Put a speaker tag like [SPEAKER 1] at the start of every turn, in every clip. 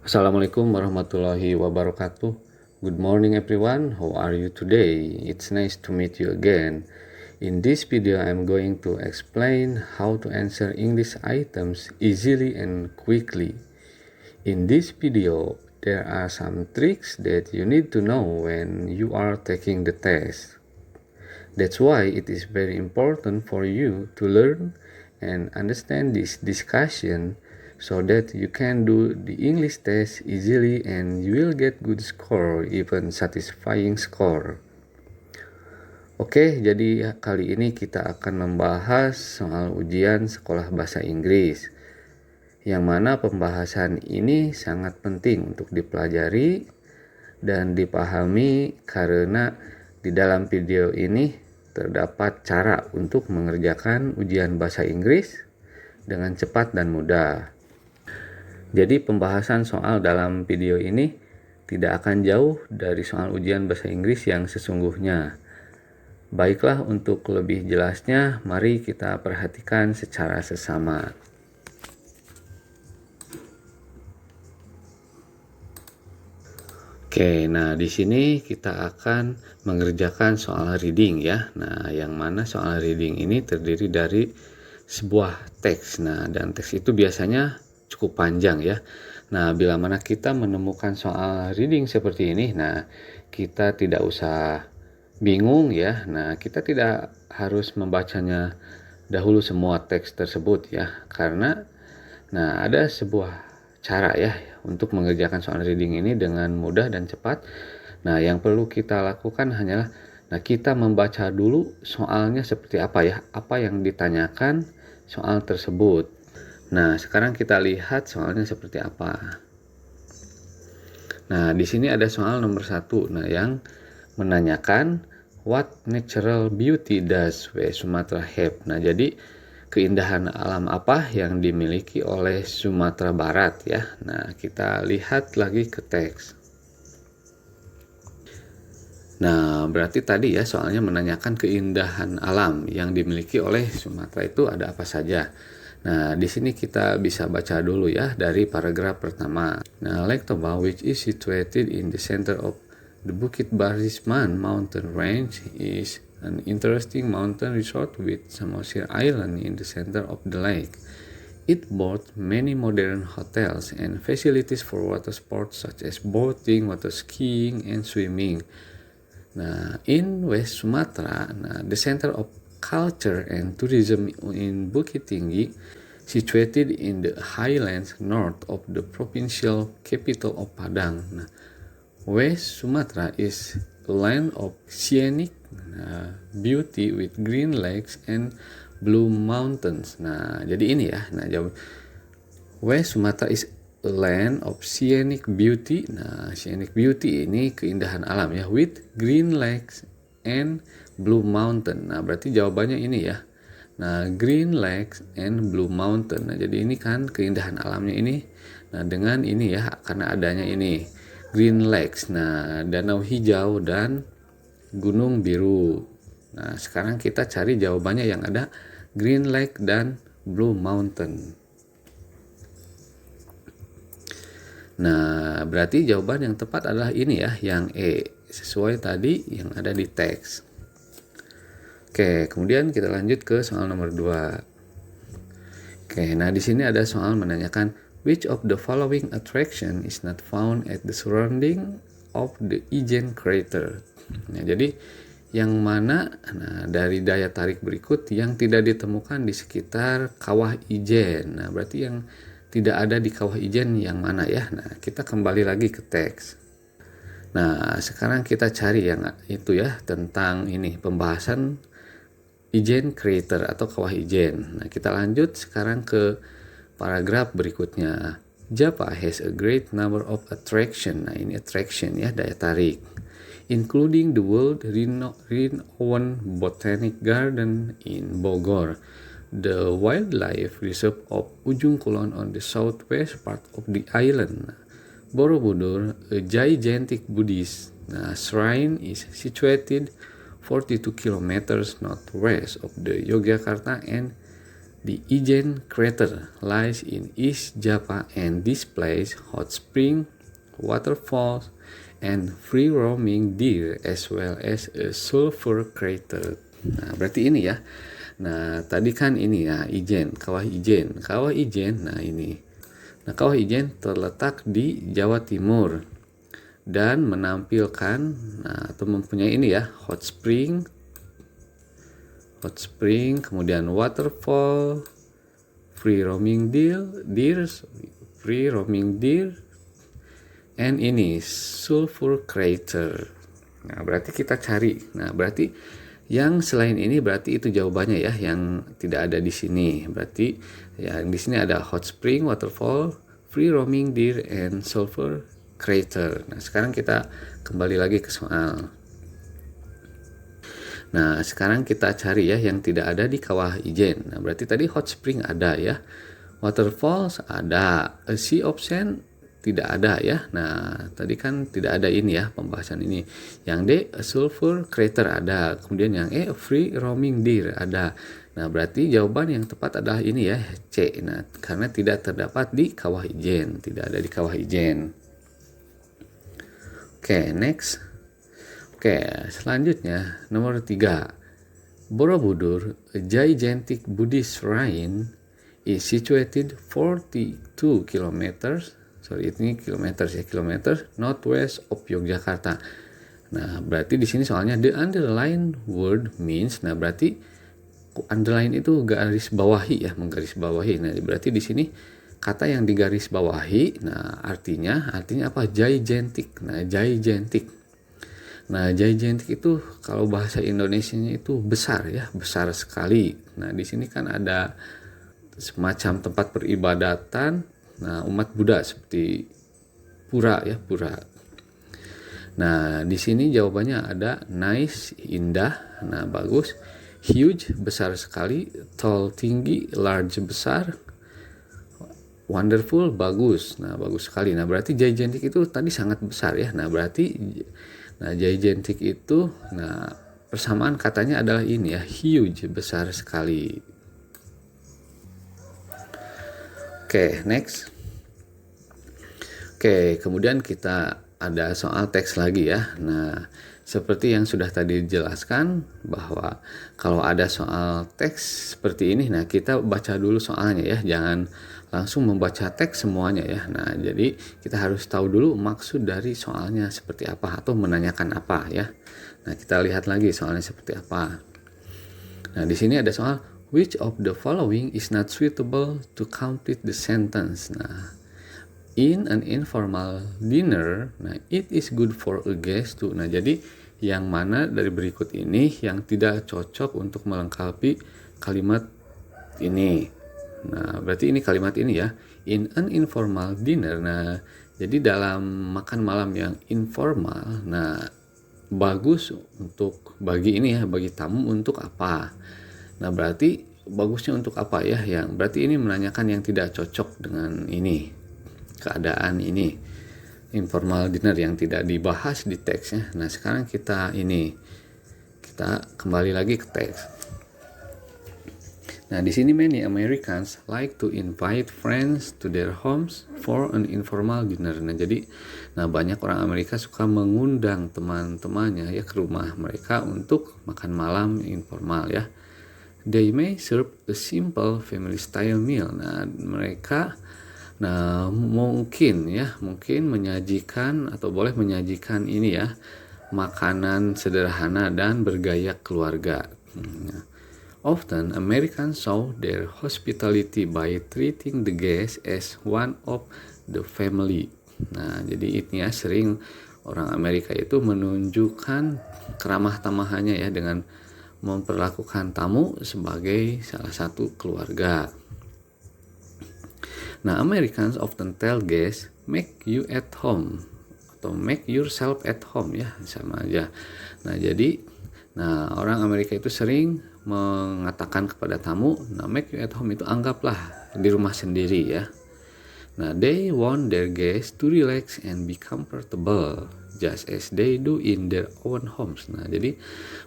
[SPEAKER 1] Assalamualaikum warahmatullahi wabarakatuh. Good morning everyone. How are you today? It's nice to meet you again. In this video, I'm going to explain how to answer English items easily and quickly. In this video, there are some tricks that you need to know when you are taking the test. That's why it is very important for you to learn and understand this discussion so that you can do the English test easily and you will get good score, even satisfying score. Oke, jadi kali ini kita akan membahas soal ujian sekolah bahasa Inggris, yang mana pembahasan ini sangat penting untuk dipelajari dan dipahami karena di dalam video ini terdapat cara untuk mengerjakan ujian bahasa Inggris dengan cepat dan mudah. Jadi pembahasan soal dalam video ini tidak akan jauh dari soal ujian bahasa Inggris yang sesungguhnya. Baiklah, untuk lebih jelasnya, mari kita perhatikan secara sesama. Oke, nah di sini kita akan mengerjakan soal reading ya. Nah, yang mana soal reading ini terdiri dari sebuah teks. Nah, dan teks itu biasanya cukup panjang ya. Nah, bila mana kita menemukan soal reading seperti ini, nah kita tidak usah bingung ya. Nah, kita tidak harus membacanya dahulu semua teks tersebut ya, karena ada sebuah cara ya untuk mengerjakan soal reading ini dengan mudah dan cepat. Nah, yang perlu kita lakukan hanyalah kita membaca dulu soalnya seperti apa ya, apa yang ditanyakan soal tersebut. Nah, sekarang kita lihat soalnya seperti apa. Nah, di sini ada soal nomor 1. Nah, yang menanyakan what natural beauty does West Sumatra have. Nah, jadi keindahan alam apa yang dimiliki oleh Sumatera Barat ya. Nah, kita lihat lagi ke teks. Nah, berarti tadi ya soalnya menanyakan keindahan alam yang dimiliki oleh Sumatera itu ada apa saja. Nah, di sini kita bisa baca dulu ya dari paragraf pertama. Nah, Lake Toba, which is situated in the center of the Bukit Barisan mountain range, is an interesting mountain resort with Samosir Island in the center of the lake. It boasts many modern hotels and facilities for water sports such as boating, water skiing, and swimming. Nah, in West Sumatra, the center of culture and tourism in Bukit Tinggi, situated in the highlands north of the provincial capital of Padang. Nah, West Sumatra is a land of scenic beauty with green lakes and blue mountains. Nah, jadi ini ya. Nah, jawab West Sumatra is a land of scenic beauty. Nah, scenic beauty ini keindahan alam ya, with green lakes and blue mountain. Nah, berarti jawabannya ini ya. Nah, green lakes and blue mountain. Nah, jadi ini kan keindahan alamnya ini. Nah, dengan ini ya, karena adanya ini green lakes. Nah, danau hijau dan gunung biru. Nah, sekarang kita cari jawabannya yang ada green lake dan blue mountain. Nah, berarti jawaban yang tepat adalah ini ya, yang E, sesuai tadi yang ada di teks. Oke, kemudian kita lanjut ke soal nomor 2. Oke, nah di sini ada soal menanyakan which of the following attraction is not found at the surrounding of the Ijen crater. Nah, jadi yang mana dari daya tarik berikut yang tidak ditemukan di sekitar kawah Ijen. Nah, berarti yang tidak ada di kawah Ijen yang mana ya? Nah, kita kembali lagi ke teks. Nah, sekarang kita cari yang itu ya, tentang ini pembahasan Ijen crater atau kawah Ijen. Nah, kita lanjut sekarang ke paragraf berikutnya. Java has a great number of attraction. Nah, ini attraction ya, daya tarik. Including the world renowned Botanic Garden in Bogor, the wildlife reserve of Ujung Kulon on the southwest part of the island. Borobudur, a gigantic Buddhist shrine, is situated 42 kilometers northwest of the Yogyakarta and The Ijen crater lies in East Java and displays hot spring, waterfalls, and free-roaming deer as well as a sulfur crater. Nah, berarti ini ya. Nah, tadi kan ini ya, Ijen, Kawah Ijen. Kawah Ijen, nah ini. Nah, Kawah Ijen terletak di Jawa Timur dan menampilkan atau mempunyai ini ya, hot spring, kemudian waterfall, free roaming deer, and ini sulfur crater. Nah, berarti kita cari. Nah, berarti yang selain ini berarti itu jawabannya ya, yang tidak ada di sini. Berarti yang di sini ada hot spring, waterfall, free roaming deer, and sulfur crater. Nah, sekarang kita kembali lagi ke soal. Nah, sekarang kita cari ya yang tidak ada di Kawah Ijen. Nah, berarti tadi hot spring ada ya. Waterfalls ada. A sea of sand tidak ada ya. Nah, tadi kan tidak ada ini ya pembahasan ini. Yang D, a sulfur crater ada. Kemudian yang E, free roaming deer ada. Nah, berarti jawaban yang tepat adalah ini ya, C. Nah, karena tidak terdapat di Kawah Ijen. Tidak ada di Kawah Ijen. Oke, next. Oke, selanjutnya nomor 3. Borobudur, a gigantic Buddhist shrine, is situated 42 kilometers. Sorry, ini kilometer northwest of Yogyakarta. Nah, berarti di sini soalnya the underline word means. Nah, berarti underline itu garis bawahi ya, menggaris bawahi. Nah, berarti di sini kata yang digaris bawahi. Nah, artinya apa? Gigantic. Nah, gigantic itu kalau bahasa Indonesianya itu besar ya, besar sekali. Nah, di sini kan ada semacam tempat peribadatan, nah umat Buddha seperti pura ya, pura. Nah, di sini jawabannya ada nice, indah, nah bagus, huge, besar sekali, tall, tinggi, large, besar, wonderful, bagus. Nah, bagus sekali. Nah, berarti gigantic itu tadi sangat besar ya. Nah, berarti gigantic itu, nah persamaan katanya adalah ini ya, huge, besar sekali. Oke, next. Oke, kemudian kita ada soal teks lagi ya. Nah, seperti yang sudah tadi dijelaskan bahwa kalau ada soal teks seperti ini, nah kita baca dulu soalnya ya, jangan langsung membaca teks semuanya ya. Nah, jadi kita harus tahu dulu maksud dari soalnya seperti apa atau menanyakan apa ya. Nah, kita lihat lagi soalnya seperti apa. Nah, di sini ada soal which of the following is not suitable to complete the sentence. Nah, in an informal dinner, nah it is good for a guest to. Nah, jadi yang mana dari berikut ini yang tidak cocok untuk melengkapi kalimat ini? Nah, berarti ini kalimat ini ya, in an informal dinner. Nah, jadi dalam makan malam yang informal, nah bagus untuk bagi ini ya, bagi tamu untuk apa? Nah, berarti bagusnya untuk apa ya? Yang berarti ini menanyakan yang tidak cocok dengan ini, keadaan ini, informal dinner yang tidak dibahas di teksnya. Nah, sekarang kita kembali lagi ke teks. Nah, di sini many Americans like to invite friends to their homes for an informal dinner. Nah, jadi banyak orang Amerika suka mengundang teman-temannya ya ke rumah mereka untuk makan malam informal ya. They may serve a simple family style meal. Nah, mereka mungkin menyajikan atau boleh menyajikan ini ya, makanan sederhana dan bergaya keluarga. Often Americans show their hospitality by treating the guests as one of the family. Nah, jadi ini ya, sering orang Amerika itu menunjukkan keramah tamahannya ya dengan memperlakukan tamu sebagai salah satu keluarga. Nah, Americans often tell guests make you at home atau make yourself at home ya, sama aja. Nah, jadi orang Amerika itu sering mengatakan kepada tamu, nah make you at home itu anggaplah di rumah sendiri ya. Nah, they want their guests to relax and be comfortable just as they do in their own homes. Nah, jadi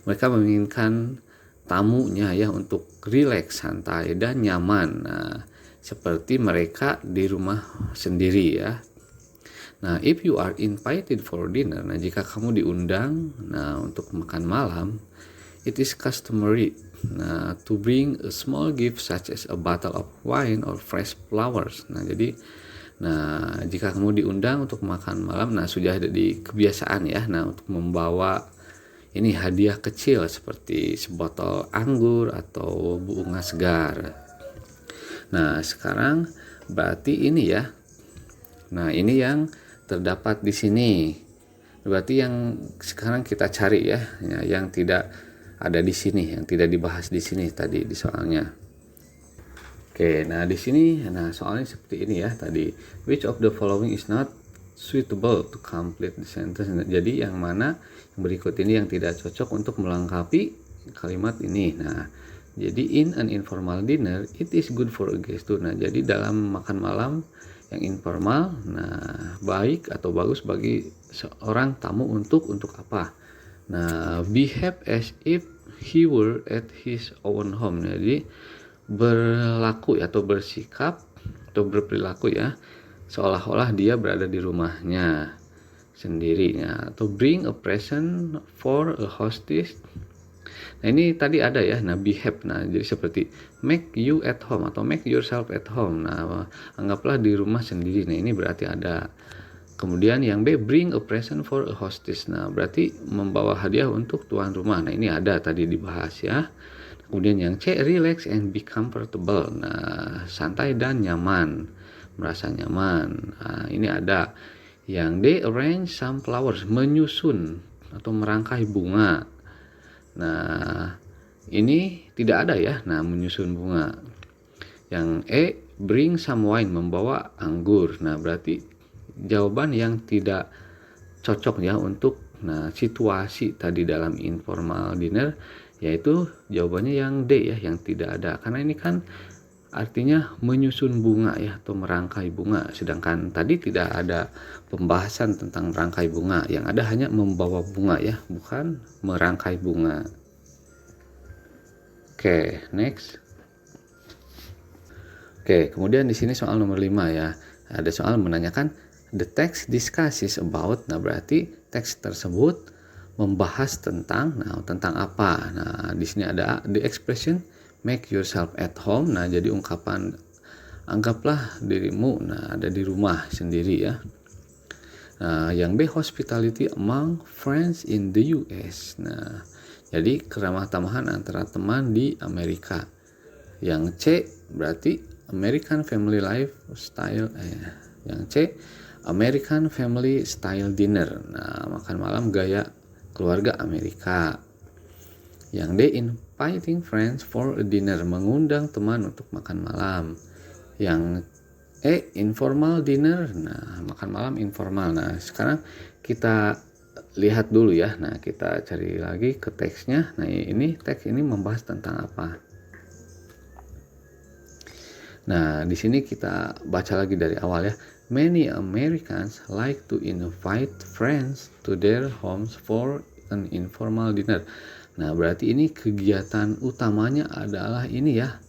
[SPEAKER 1] mereka menginginkan tamunya ya untuk rileks, santai dan nyaman. Nah, seperti mereka di rumah sendiri ya. Nah, if you are invited for dinner, nah jika kamu diundang nah untuk makan malam, it is customary nah to bring a small gift such as a bottle of wine or fresh flowers. Nah, jadi jika kamu diundang untuk makan malam, nah sudah ada di kebiasaan ya, nah untuk membawa ini hadiah kecil seperti sebotol anggur atau bunga segar. Nah, sekarang berarti ini ya. Nah, ini yang terdapat di sini. Berarti yang sekarang kita cari ya, yang tidak ada di sini, yang tidak dibahas di sini tadi di soalnya. Oke, nah di sini, nah soalnya seperti ini ya tadi. Which of the following is not suitable to complete the sentence? Nah, jadi yang mana yang berikut ini yang tidak cocok untuk melengkapi kalimat ini. Nah, jadi in an informal dinner, it is good for a guest to. Nah, jadi dalam makan malam yang informal, nah baik atau bagus bagi seorang tamu untuk apa? Nah, behave as if he were at his own home. Jadi berlaku atau bersikap atau berperilaku ya seolah-olah dia berada di rumahnya sendirinya. Atau bring a present for a hostess. Nah, ini tadi ada ya, nah behave, nah jadi seperti make you at home atau make yourself at home. Nah, anggaplah di rumah sendiri. Nah, ini berarti ada. Kemudian yang B, bring a present for a hostess. Nah, berarti membawa hadiah untuk tuan rumah. Nah, ini ada tadi dibahas ya. Kemudian yang C, relax and be comfortable. Nah, santai dan nyaman, merasa nyaman. Nah, ini ada. Yang D, arrange some flowers, menyusun atau merangkai bunga. Nah, ini tidak ada ya. Nah, menyusun bunga. Yang E, bring some wine, membawa anggur. Nah, berarti jawaban yang tidak cocok ya untuk situasi tadi dalam informal dinner, yaitu jawabannya yang D ya, yang tidak ada, karena ini kan artinya menyusun bunga ya atau merangkai bunga, sedangkan tadi tidak ada pembahasan tentang merangkai bunga, yang ada hanya membawa bunga ya, bukan merangkai bunga. Oke, next. Oke, kemudian di sini soal nomor 5 ya. Ada soal menanyakan the text discusses about. Nah, berarti teks tersebut membahas tentang apa? Nah, di sini ada the expression make yourself at home. Nah, jadi ungkapan anggaplah dirimu ada di rumah sendiri ya. Nah, yang B, hospitality among friends in the US. Nah, jadi keramah tamahan antara teman di Amerika. Yang C berarti American family lifestyle. Yang C, American family style dinner. Nah, makan malam gaya keluarga Amerika. Yang D, inviting friends for a dinner, mengundang teman untuk makan malam. Yang E, informal dinner. Nah, makan malam informal. Nah, sekarang kita lihat dulu ya. Nah, kita cari lagi ke teksnya. Nah, ini teks ini membahas tentang apa? Nah, di sini kita baca lagi dari awal ya. Many Americans like to invite friends to their homes for an informal dinner. Nah, berarti ini kegiatan utamanya adalah ini ya.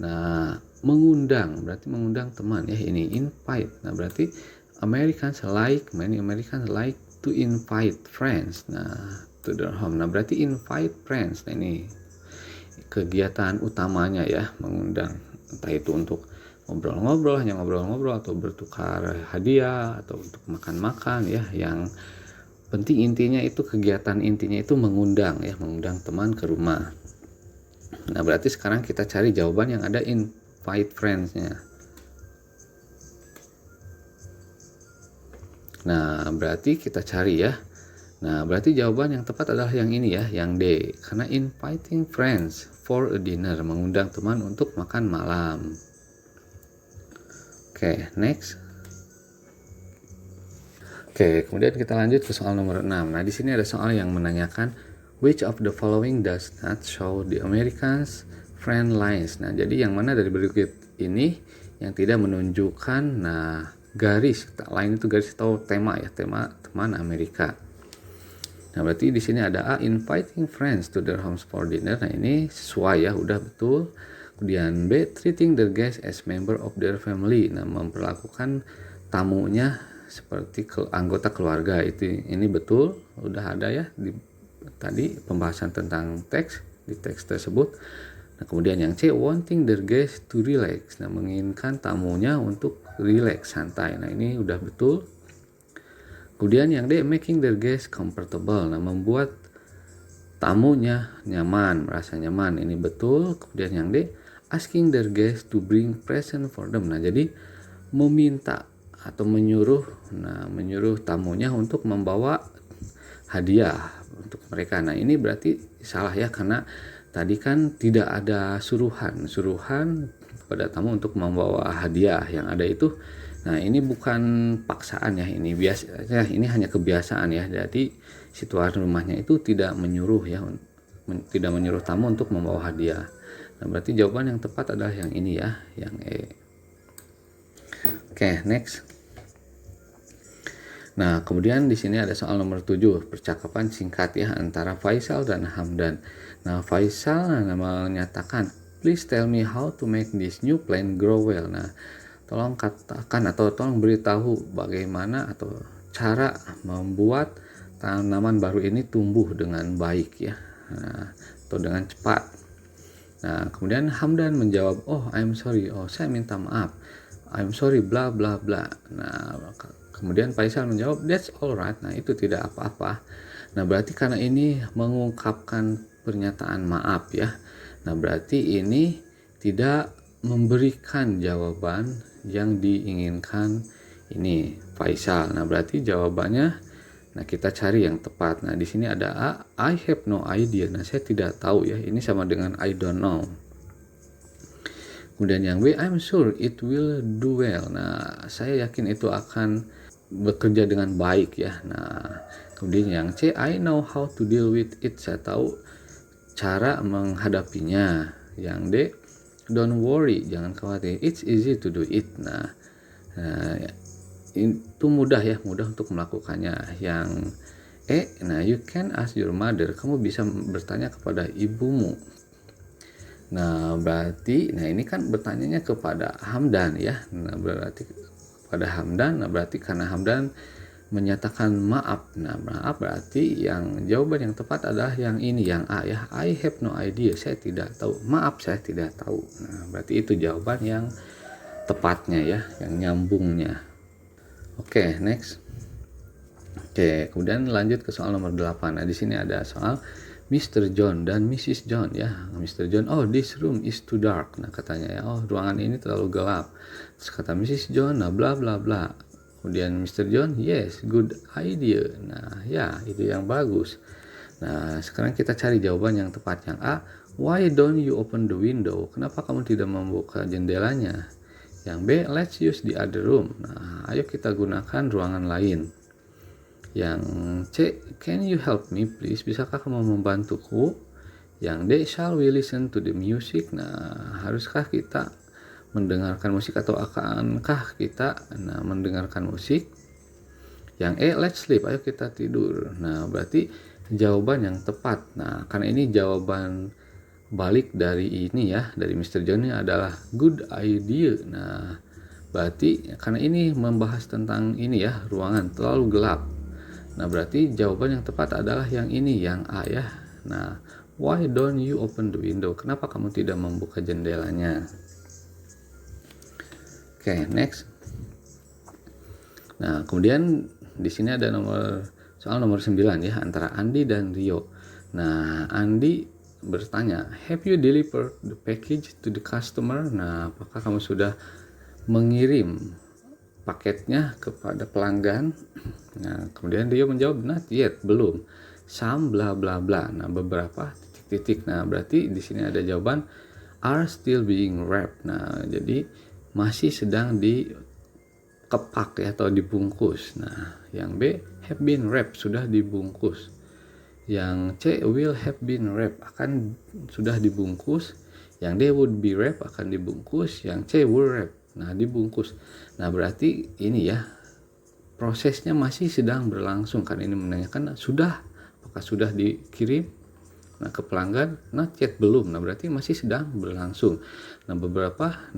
[SPEAKER 1] Nah, mengundang, berarti mengundang teman ya, ini invite. Nah, berarti many Americans like to invite friends to their home. Nah, berarti invite friends. Nah, ini kegiatan utamanya ya, mengundang. Entah itu untuk ngobrol-ngobrol, hanya ngobrol-ngobrol atau bertukar hadiah atau untuk makan-makan ya. Yang penting intinya itu kegiatan intinya itu mengundang ya, mengundang teman ke rumah. Nah, berarti sekarang kita cari jawaban yang ada invite friends-nya. Nah, berarti kita cari ya. Nah, berarti jawaban yang tepat adalah yang ini ya, yang D. Karena inviting friends for a dinner, mengundang teman untuk makan malam. Oke, next. Oke, kemudian kita lanjut ke soal nomor 6. Nah, di sini ada soal yang menanyakan which of the following does not show the Americans friend lines. Nah, jadi yang mana dari berikut ini yang tidak menunjukkan garis line itu garis atau tema ya, tema teman Amerika. Nah, berarti di sini ada A, inviting friends to their homes for dinner. Nah, ini sesuai ya, udah betul. Kemudian B, treating their guests as member of their family. Nah, memperlakukan tamunya seperti anggota keluarga. Ini betul, udah ada ya di tadi pembahasan tentang teks di teks tersebut. Nah, kemudian yang C, wanting their guests to relax. Nah, menginginkan tamunya untuk relax, santai. Nah, ini udah betul. Kemudian yang D, making their guests comfortable. Nah, membuat tamunya nyaman, merasa nyaman. Ini betul. Kemudian yang D, asking their guests to bring present for them. Nah, jadi meminta atau menyuruh tamunya untuk membawa hadiah untuk mereka. Nah, ini berarti salah ya, karena tadi kan tidak ada suruhan kepada tamu untuk membawa hadiah. Yang ada itu, nah ini bukan paksaan ya, ini biasa, ini hanya kebiasaan ya. Jadi si tuan rumahnya itu tidak menyuruh ya, tidak menyuruh tamu untuk membawa hadiah. Nah, berarti jawaban yang tepat adalah yang ini ya, yang E. Oke, next. Nah, kemudian di sini ada soal nomor 7, percakapan singkat ya antara Faisal dan Hamdan. Nah, Faisal menyatakan, please tell me how to make this new plant grow well. Nah, tolong katakan atau tolong beritahu bagaimana atau cara membuat tanaman baru ini tumbuh dengan baik ya, atau dengan cepat. Nah, kemudian Hamdan menjawab, oh I'm sorry, saya minta maaf, I'm sorry bla bla bla. Nah, kemudian Faisal menjawab, that's alright. Nah, itu tidak apa-apa. Nah, berarti karena ini mengungkapkan pernyataan maaf ya. Nah, berarti ini tidak memberikan jawaban yang diinginkan ini Faisal. Nah, berarti jawabannya, nah kita cari yang tepat. Nah, di sini ada A, I have no idea. Nah, saya tidak tahu ya. Ini sama dengan I don't know. Kemudian yang B, I'm sure it will do well. Nah, saya yakin itu akan bekerja dengan baik ya. Nah, kemudian yang C, I know how to deal with it. Saya tahu cara menghadapinya. Yang D, don't worry, jangan khawatir, it's easy to do it. Nah, itu mudah ya, mudah untuk melakukannya. Yang E, nah you can ask your mother, kamu bisa bertanya kepada ibumu. Nah, berarti, nah ini kan bertanyanya kepada Hamdan ya. Nah, berarti pada Hamdan, nah berarti karena Hamdan menyatakan maaf. Nah, maaf berarti yang jawaban yang tepat adalah yang ini, yang A ya. I have no idea, saya tidak tahu. Maaf, saya tidak tahu. Nah, berarti itu jawaban yang tepatnya ya, yang nyambungnya. Oke, next. Oke, kemudian lanjut ke soal nomor 8. Nah, di sini ada soal Mr. John dan Mrs. John ya. Mr. John, oh this room is too dark. Nah, katanya ya, oh ruangan ini terlalu gelap. Terus kata Mrs. John, nah bla bla bla. Kemudian Mr. John, yes, good idea. Nah, ya, itu yang bagus. Nah, sekarang kita cari jawaban yang tepat. Yang A, why don't you open the window? Kenapa kamu tidak membuka jendelanya? Yang B, let's use the other room. Nah, ayo kita gunakan ruangan lain. Yang C, can you help me please? Bisakah kamu membantuku? Yang D, shall we listen to the music? Nah, haruskah kita mendengarkan musik atau akankah kita mendengarkan musik? Yang E, let's sleep, ayo kita tidur. Nah, berarti jawaban yang tepat. Nah, karena ini jawaban balik dari ini ya, dari Mr. John ini adalah good idea. Nah, berarti karena ini membahas tentang ini ya, ruangan terlalu gelap. Nah, berarti jawaban yang tepat adalah yang ini, yang A ya. Nah, why don't you open the window? Kenapa kamu tidak membuka jendelanya? Oke, next. Nah, kemudian di sini ada soal nomor 9 ya, antara Andi dan Rio. Nah, Andi bertanya, have you delivered the package to the customer? Nah, apakah kamu sudah mengirim paketnya kepada pelanggan? Nah, kemudian Rio menjawab, not yet, belum. Some bla bla bla. Nah, beberapa titik-titik. Nah, berarti di sini ada jawaban are still being wrapped. Nah, jadi masih sedang dikepak ya, atau dibungkus. Nah, yang B, have been wrapped, sudah dibungkus. Yang C, will have been wrapped, akan sudah dibungkus. Yang D, would be wrapped, akan dibungkus. Yang C, will wrap, nah dibungkus. Nah, berarti ini ya, prosesnya masih sedang berlangsung, karena ini menanyakan sudah, apakah sudah dikirim ke pelanggan? Not yet, belum. Nah, berarti masih sedang berlangsung. Nah, beberapa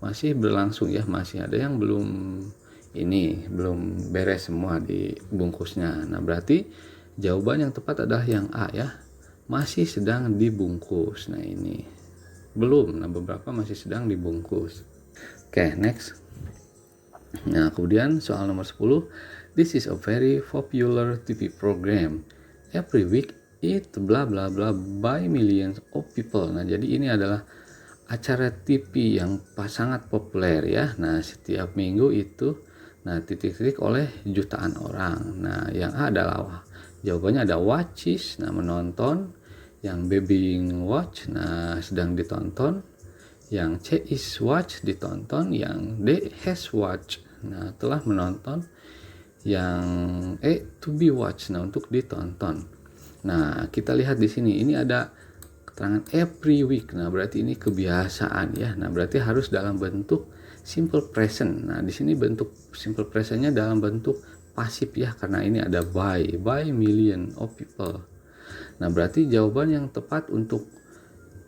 [SPEAKER 1] masih berlangsung ya, masih ada yang belum beres semua di bungkusnya. Nah, berarti jawaban yang tepat adalah yang A ya, masih sedang dibungkus. Nah, ini belum. Nah, beberapa masih sedang dibungkus. Oke, next. Nah, kemudian soal nomor 10. This is a very popular TV program. Every week it bla bla bla by millions of people. Nah, jadi ini adalah acara TV yang sangat populer ya. Nah, setiap minggu itu titik-titik oleh jutaan orang. Nah, yang A adalah jawabannya ada watches, menonton. Yang B being watch, sedang ditonton. Yang C is watch, ditonton. Yang D has watch, telah menonton. Yang E to be watch, untuk ditonton. Nah, kita lihat di sini, ini ada keterangan every week. Nah, berarti ini kebiasaan ya. Nah, berarti harus dalam bentuk simple present. Nah, di sini bentuk simple presentnya dalam bentuk pasif ya, karena ini ada by million of people. Nah, berarti jawaban yang tepat untuk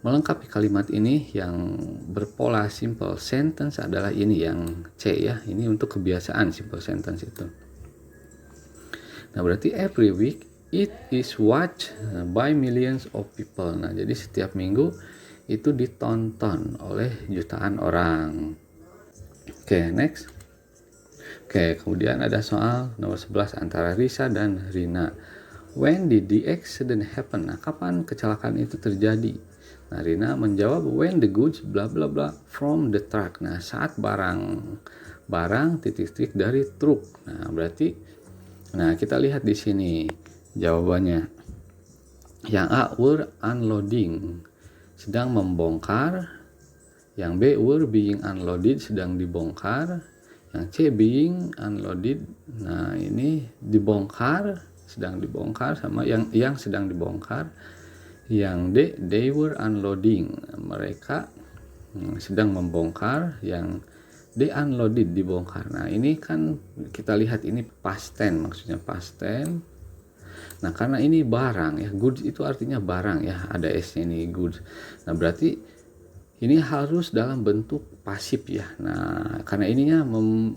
[SPEAKER 1] melengkapi kalimat ini yang berpola simple sentence adalah ini yang C ya. Ini untuk kebiasaan simple sentence itu. Nah, berarti every week it is watched by millions of people. Nah, jadi setiap minggu itu ditonton oleh jutaan orang. Oke, next. Oke, kemudian ada soal nomor 11 antara Risa dan Rina. When did the accident happen? Nah, kapan kecelakaan itu terjadi? Nah, Rina menjawab when the goods bla bla bla from the truck. Nah, saat barang titik-titik dari truk. Nah, berarti kita lihat di sini jawabannya. Yang A were unloading, sedang membongkar. Yang B were being unloaded, sedang dibongkar. Yang C being unloaded, nah ini dibongkar, sedang dibongkar, sama yang sedang dibongkar. Yang D they were unloading, mereka sedang membongkar. Yang D unloaded, dibongkar. Nah, ini kan kita lihat ini past tense, maksudnya past tense. Nah, karena ini barang ya, goods itu artinya barang ya, ada S-nya ini goods. Nah, berarti ini harus dalam bentuk pasif ya. Nah, karena ininya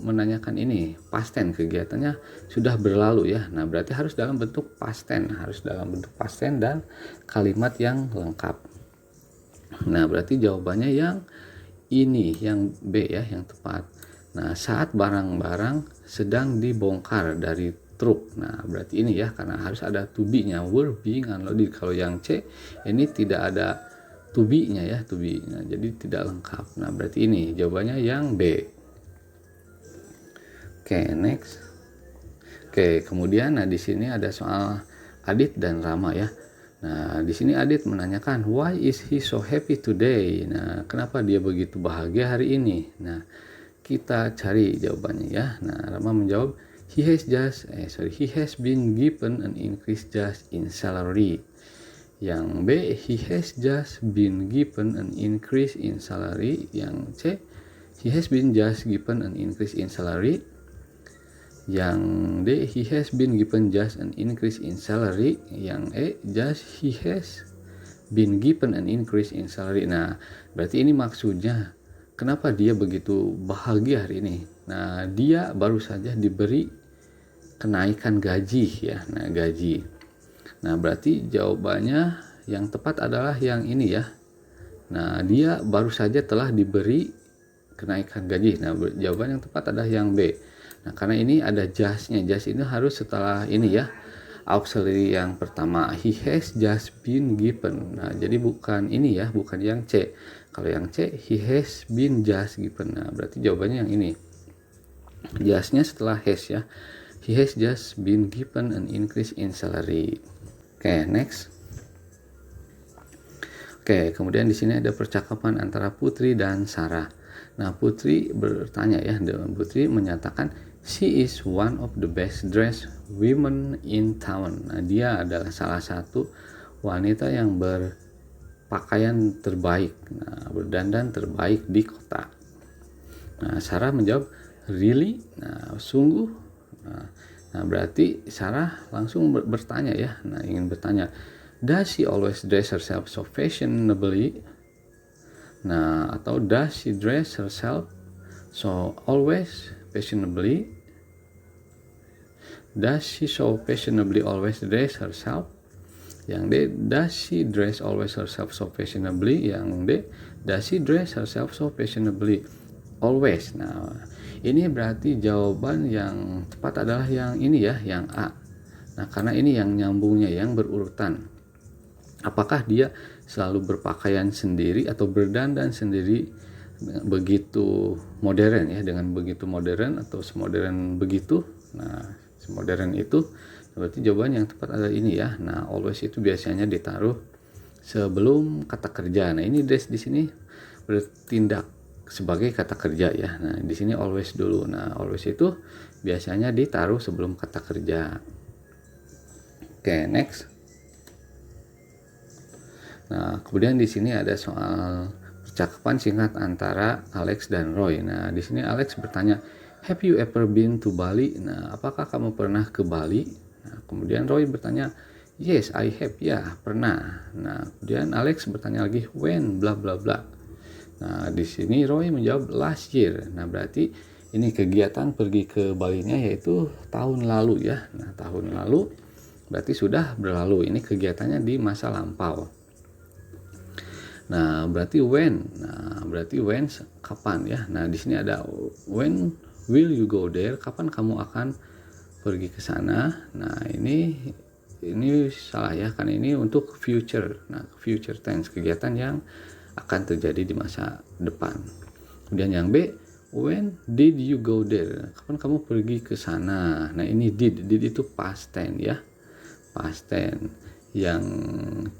[SPEAKER 1] menanyakan ini past tense, kegiatannya sudah berlalu ya. Nah, berarti harus dalam bentuk past tense, dan kalimat yang lengkap. Nah, berarti jawabannya yang ini, yang B ya, yang tepat. Nah, saat barang-barang sedang dibongkar dari truk. Nah, berarti ini ya, karena harus ada to be-nya, were being unloaded. Kalau yang C ini tidak ada to be-nya ya, to be. Nah, jadi tidak lengkap. Nah, berarti ini jawabannya yang B. Oke, next. Oke, kemudian di sini ada soal Adit dan Rama ya. Nah, di sini Adit menanyakan why is he so happy today? Nah, kenapa dia begitu bahagia hari ini? Nah, kita cari jawabannya ya. Nah, Rama menjawab he has been given an increase just in salary. Yang B, he has just been given an increase in salary. Yang C, he has been just given an increase in salary. Yang D, he has been given just an increase in salary. Yang E, just he has been given an increase in salary. Nah, berarti ini maksudnya kenapa dia begitu bahagia hari ini? Nah, dia baru saja diberi kenaikan gaji ya. Nah, gaji. Nah, berarti jawabannya yang tepat adalah yang ini ya. Nah, dia baru saja telah diberi kenaikan gaji. Nah, jawaban yang tepat adalah yang B. Nah, karena ini ada just-nya. Just ini harus setelah ini ya, auxiliary yang pertama. He has just been given. Nah, jadi bukan ini ya, bukan yang C. Kalau yang C, he has been just given. Nah, berarti jawabannya yang ini. Just-nya setelah has ya. He has just been given an increase in salary. Oke, next. Oke, kemudian di sini ada percakapan antara Putri dan Sarah. Nah, Putri bertanya ya, Putri menyatakan she is one of the best dressed women in town. Nah, dia adalah salah satu wanita yang berpakaian terbaik, berdandan terbaik di kota. Nah, Sarah menjawab really? Nah, sungguh? Nah, Nah, berarti Sarah langsung bertanya ya. Nah, ingin bertanya, does she always dress herself so fashionably? Nah, atau does she dress herself so always fashionably? Does she so fashionably always dress herself? Yang D, does she dress always herself so fashionably? Yang D, does she dress herself so fashionably always? Nah, ini berarti jawaban yang tepat adalah yang ini ya, yang A. Nah, karena ini yang nyambungnya, yang berurutan. Apakah dia selalu berpakaian sendiri atau berdandan sendiri begitu modern ya, dengan begitu modern atau semodern begitu? Nah, semodern itu berarti jawaban yang tepat adalah ini ya. Nah, always itu biasanya ditaruh sebelum kata kerja. Nah, ini dress di sini bertindak sebagai kata kerja ya. Nah, di sini always dulu. Nah, always itu biasanya ditaruh sebelum kata kerja. Oke, next. Nah, kemudian di sini ada soal percakapan singkat antara Alex dan Roy. Nah, di sini Alex bertanya, "Have you ever been to Bali?" Nah, apakah kamu pernah ke Bali? Nah, kemudian Roy bertanya, "Yes, I have." Ya, pernah. Nah, kemudian Alex bertanya lagi, "When?" bla bla bla. Nah, di sini Roy menjawab last year. Nah, berarti ini kegiatan pergi ke Balinya yaitu tahun lalu ya. Nah, tahun lalu berarti sudah berlalu. Ini kegiatannya di masa lampau. Nah, berarti when. Nah, berarti when kapan ya. Nah, di sini ada when will you go there? Kapan kamu akan pergi ke sana? Nah, ini salah ya, karena ini untuk future. Nah, future tense, kegiatan yang akan terjadi di masa depan. Kemudian yang B, when did you go there? Kapan kamu pergi ke sana? Nah, ini did itu past tense ya. Past tense. Yang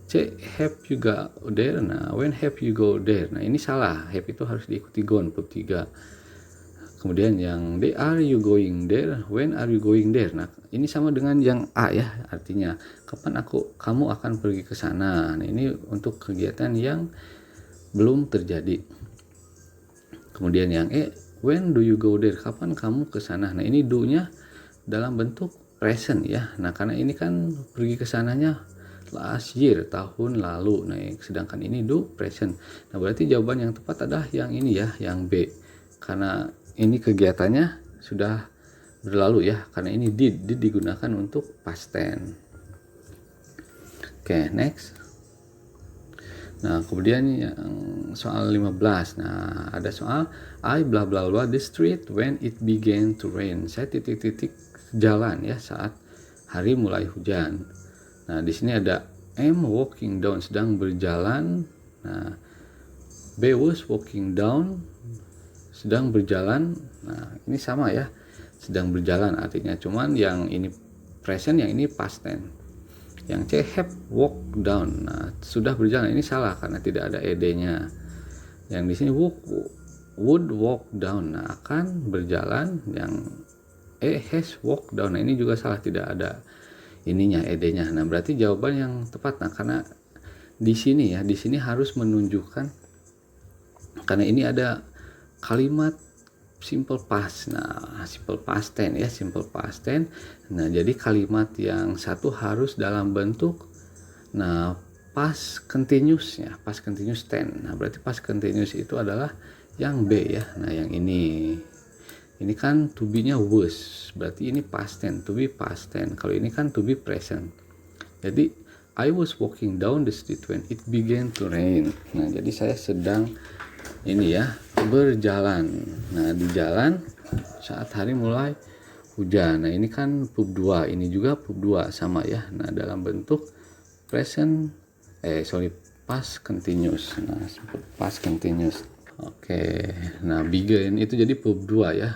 [SPEAKER 1] C, have you go there? Nah, when have you go there? Nah, ini salah. Have itu harus diikuti gone, verb 3. Kemudian yang D, are you going there? When are you going there? Nah, ini sama dengan yang A ya, artinya kapan kamu akan pergi ke sana. Nah, ini untuk kegiatan yang belum terjadi. Kemudian yang E, when do you go there? Kapan kamu ke sana? Nah, ini do-nya dalam bentuk present ya. Nah, karena ini kan pergi ke sananya last year, tahun lalu. Nah, sedangkan ini do present. Nah, berarti jawaban yang tepat adalah yang ini ya, yang B. Karena ini kegiatannya sudah berlalu ya, karena ini did digunakan untuk past tense. Oke, next. Nah, kemudian yang soal 15. Nah, ada soal I bla bla bla the street when it began to rain. Saya titik-titik jalan ya saat hari mulai hujan. Nah, di sini ada am walking down, sedang berjalan. Nah, B was walking down, sedang berjalan. Nah, ini sama ya, sedang berjalan artinya, cuman yang ini present, yang ini past tense. Yang C, have walked down. Nah, sudah berjalan, ini salah karena tidak ada ed-nya. Yang di sini would walk down. Nah, akan berjalan. Yang E, has walked down. Nah, ini juga salah, tidak ada ininya, ed-nya. Nah, berarti jawaban yang tepat. Nah, karena di sini ya, di sini harus menunjukkan, karena ini ada kalimat simple past. Nah, simple past tense ya, simple past tense. Nah, jadi kalimat yang satu harus dalam bentuk past continuous ya, past continuous tense. Nah, berarti past continuous itu adalah yang B ya. Nah, yang ini kan to be-nya was, berarti ini past tense, to be past tense. Kalau ini kan to be present. Jadi I was walking down the street when it began to rain. Nah, jadi saya sedang ini ya, berjalan. Nah, di jalan saat hari mulai hujan. Nah, ini kan verb 2, ini juga verb 2 sama ya. Nah, dalam bentuk present past continuous. Nah, past continuous. Oke. Nah, begin itu jadi verb 2 ya.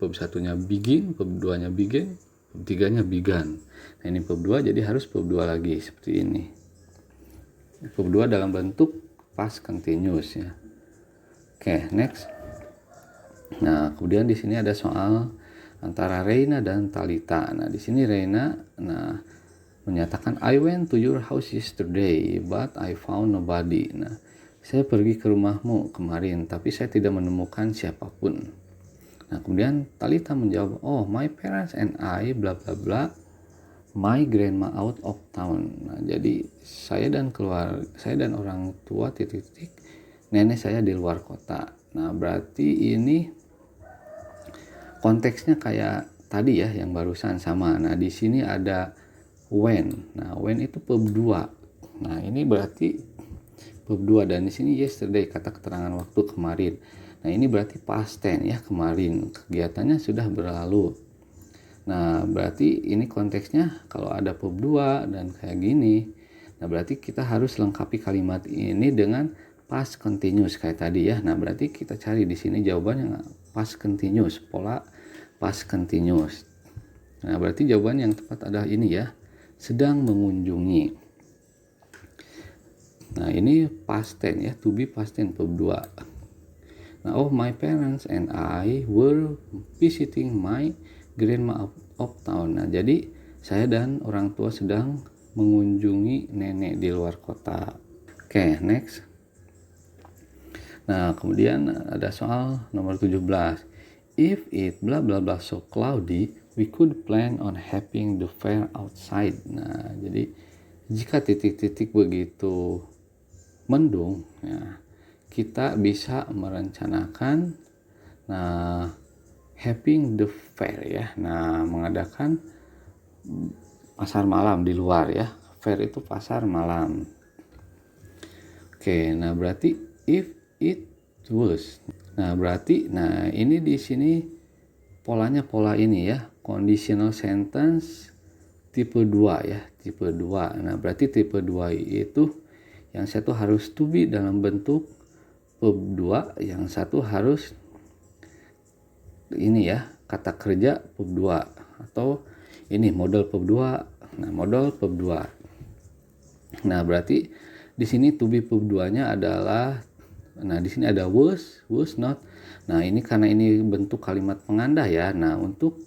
[SPEAKER 1] Verb 1-nya begin, verb 2-nya begin, verb 3-nya began. Nah, ini verb 2 jadi harus verb 2 lagi seperti ini. Verb 2 dalam bentuk past continuous ya. Oke, next. Nah, kemudian di sini ada soal antara Reina dan Talita. Nah, di sini Reina menyatakan I went to your house yesterday but I found nobody. Nah, saya pergi ke rumahmu kemarin tapi saya tidak menemukan siapapun. Nah, kemudian Talita menjawab, oh my parents and I bla bla bla my grandma out of town. Nah, jadi saya dan orang tua titik-titik nenek saya di luar kota. Nah, berarti ini konteksnya kayak tadi ya yang barusan sama. Nah, di sini ada when. Nah, when itu verb 2. Nah, ini berarti verb 2 dan di sini yesterday kata keterangan waktu kemarin. Nah, ini berarti past tense ya, kemarin kegiatannya sudah berlalu. Nah, berarti ini konteksnya kalau ada verb 2 dan kayak gini. Nah, berarti kita harus lengkapi kalimat ini dengan past continuous kayak tadi ya. Nah, berarti kita cari di sini jawabannya past continuous, pola past continuous. Nah, berarti jawaban yang tepat adalah ini ya, sedang mengunjungi. Nah, ini past tense ya, to be past tense verb 2. Nah, oh my parents and I were visiting my grandma of town. Nah, jadi saya dan orang tua sedang mengunjungi nenek di luar kota. Oke, next. Nah, kemudian ada soal nomor 17. If it bla bla bla so cloudy, we could plan on having the fair outside. Nah, jadi jika titik-titik begitu mendung, ya, kita bisa merencanakan having the fair ya. Nah, mengadakan pasar malam di luar ya. Fair itu pasar malam. Oke, nah berarti if it was. Nah, berarti ini di sini polanya pola ini ya. Conditional sentence tipe 2 ya, tipe 2. Nah, berarti tipe 2 itu yang satu harus to be dalam bentuk verb 2, yang satu harus ini ya, kata kerja verb 2 atau ini modal verb 2. Nah, modal verb 2. Nah, berarti di sini to be verb 2-nya adalah di sini ada was not. Nah, ini karena ini bentuk kalimat pengandah ya. Nah, untuk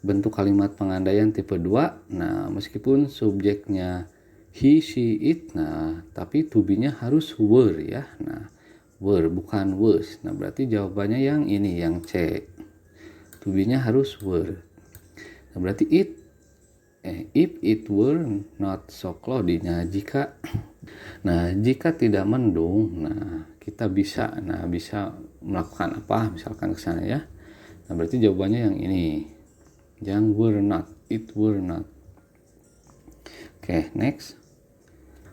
[SPEAKER 1] bentuk kalimat pengandaian tipe 2, nah meskipun subjeknya he, she, it, nah tapi to be-nya harus were ya. Nah, were bukan was. Nah, berarti jawabannya yang ini, yang C. To be-nya harus were. Nah, berarti if it were not so cloudy. Nah, jika tidak mendung, nah kita bisa melakukan apa? Misalkan ke sana ya. Nah, berarti jawabannya yang ini. Yang were not, it were not. Oke, next.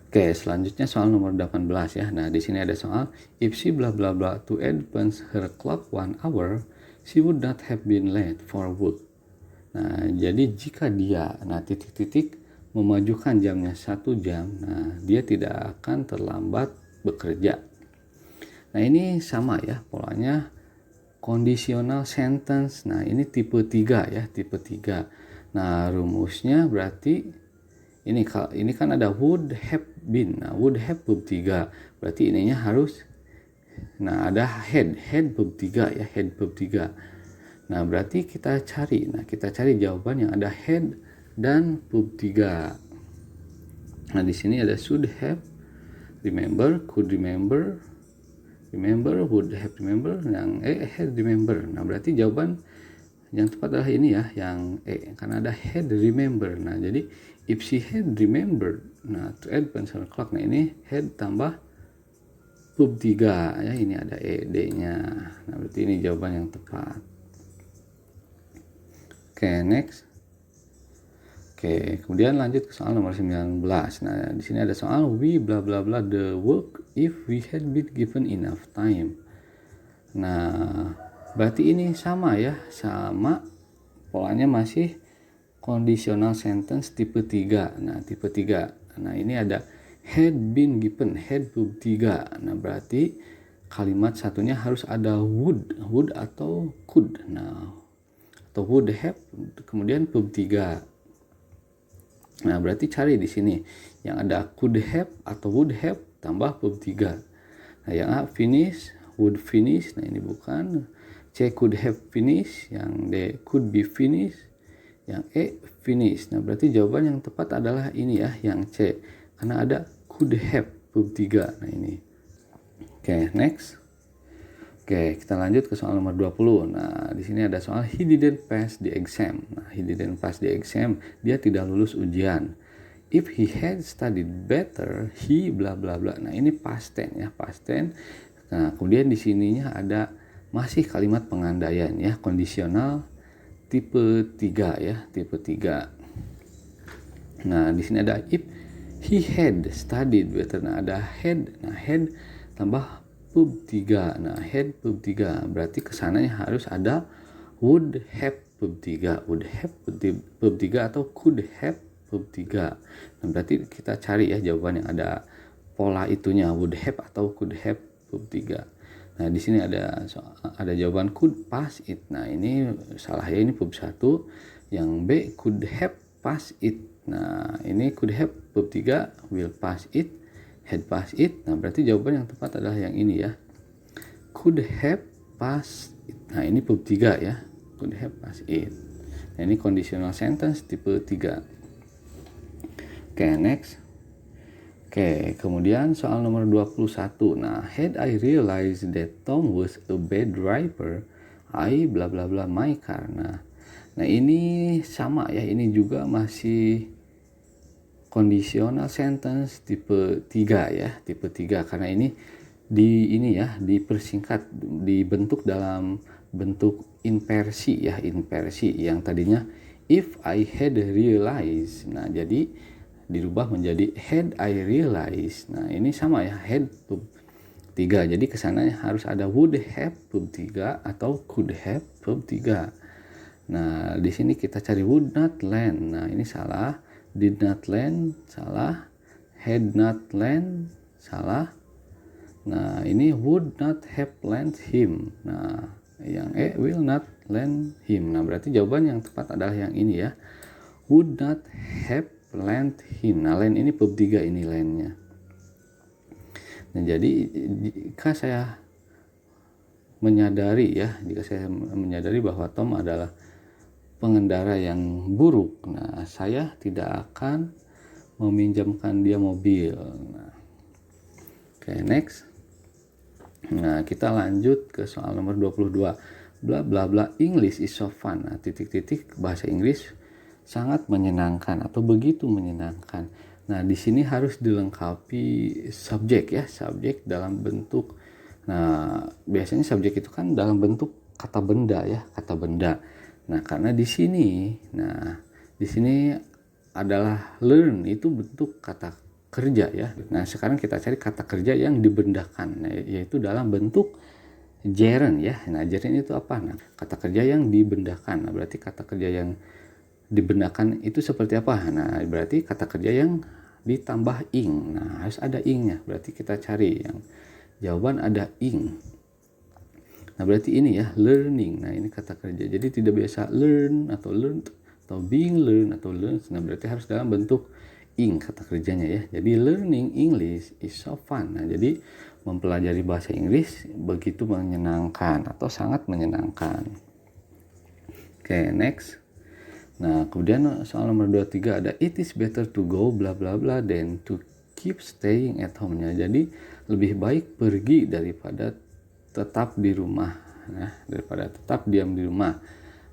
[SPEAKER 1] Oke, selanjutnya soal nomor 18 ya. Nah, di sini ada soal if she bla bla bla to advance her clock 1 hour, she would not have been late for work. Nah, jadi jika dia titik-titik memajukan jamnya 1 jam, nah dia tidak akan terlambat bekerja. Nah, ini sama ya polanya conditional sentence. Nah, ini tipe 3 ya, tipe 3. Nah, rumusnya berarti ini kan ada would have been. Nah, would have verb 3. Berarti ininya harus ada had verb 3 ya, had verb 3. Nah, berarti kita cari jawaban yang ada had dan verb 3. Nah, di sini ada should have, remember, could remember, would have remember, yang had remember. Nah, berarti jawaban yang tepat adalah ini ya, yang karena ada had remember. Nah, jadi if she had remembered, to advance her clock. Nah, ini had tambah verb 3 ya, ini ada ed-nya. Nah, berarti ini jawaban yang tepat. Oke, next. Oke, kemudian lanjut ke soal nomor 19. Nah, di sini ada soal we bla bla bla the work if we had been given enough time. Nah, berarti ini sama ya, sama polanya masih conditional sentence tipe 3. Nah, tipe 3. Nah, ini ada had been given, had verb 3. Nah, berarti kalimat satunya harus ada would atau could. Nah, atau would have, kemudian verb 3. Nah, berarti cari di sini yang ada could have atau would have tambah verb 3. Nah, yang A finish, would finish. Nah, ini bukan. C could have finish, yang D could be finished, yang E finish. Nah, berarti jawaban yang tepat adalah ini ya, yang C. Karena ada could have verb 3. Nah, ini. Oke, next. Oke, kita lanjut ke soal nomor 20. Nah, di sini ada soal he didn't pass the exam. Nah, he didn't pass the exam, dia tidak lulus ujian. If he had studied better, he bla bla bla. Nah, ini past tense ya, past tense. Nah, kemudian di sininya ada masih kalimat pengandaian ya, kondisional tipe 3 ya, tipe 3. Nah, di sini ada if he had studied better. Nah, ada had. Nah, had tambah verb 3. Nah, had verb 3. Berarti kesananya harus ada would have verb 3. Would have verb 3 atau could have verb 3. Nah, berarti kita cari ya jawaban yang ada pola itunya, would have atau could have verb 3. Nah, di sini ada jawaban could pass it. Nah, ini salah ya, ini verb 1. Yang B could have pass it. Nah, ini could have verb 3, will pass it, had pass it. Nah, berarti jawaban yang tepat adalah yang ini ya, could have pass it. Nah, ini verb 3 ya, could have pass it. Nah, ini conditional sentence tipe 3. Oke, next. Oke, kemudian soal nomor 21. Nah, had I realized that Tom was a bad driver, I bla bla bla my car. Nah, ini sama ya, ini juga masih conditional sentence tipe 3 ya, tipe 3, karena ini ya dipersingkat, dibentuk dalam bentuk inversi ya, inversi yang tadinya if I had realized. Nah, jadi dirubah menjadi had I realized. Nah, ini sama ya, had verb 3. Jadi kesananya harus ada would have verb 3 atau could have verb 3. Nah, di sini kita cari would not lend. Nah, ini salah. Did not lend salah, had not lend salah. Nah, ini would not have lent him. Nah, yang will not lend him. Nah, berarti jawaban yang tepat adalah yang ini ya, would not have lent him. Nah, lend ini verb 3, ini lendnya. Nah, jadi jika saya menyadari bahwa Tom adalah pengendara yang buruk, nah saya tidak akan meminjamkan dia mobil. Nah, oke, next. Nah, kita lanjut ke soal nomor 22. Bla bla bla English is so fun. Nah, titik-titik bahasa Inggris sangat menyenangkan atau begitu menyenangkan. Nah, di sini harus dilengkapi subjek ya, subjek dalam bentuk. Nah, biasanya subjek itu kan dalam bentuk kata benda ya, kata benda. Nah, karena di sini adalah learn, itu bentuk kata kerja ya. Nah, sekarang kita cari kata kerja yang dibendakan, yaitu dalam bentuk gerund ya. Nah, gerund itu apa? Nah, kata kerja yang dibendakan. Nah, berarti kata kerja yang dibendakan itu seperti apa? Nah, berarti kata kerja yang ditambah ing. Nah, harus ada ingnya. Berarti kita cari yang jawaban ada ing. Nah, berarti ini ya, learning. Nah, ini kata kerja. Jadi tidak biasa learn atau learned atau being learned atau learned. Nah, berarti harus dalam bentuk ing kata kerjanya ya. Jadi learning English is so fun. Nah, jadi mempelajari bahasa Inggris begitu menyenangkan atau sangat menyenangkan. Oke, next. Nah, kemudian soal nomor 23 ada it is better to go bla bla bla than to keep staying at home-nya. Jadi lebih baik pergi daripada tetap di rumah, nah, daripada tetap diam di rumah.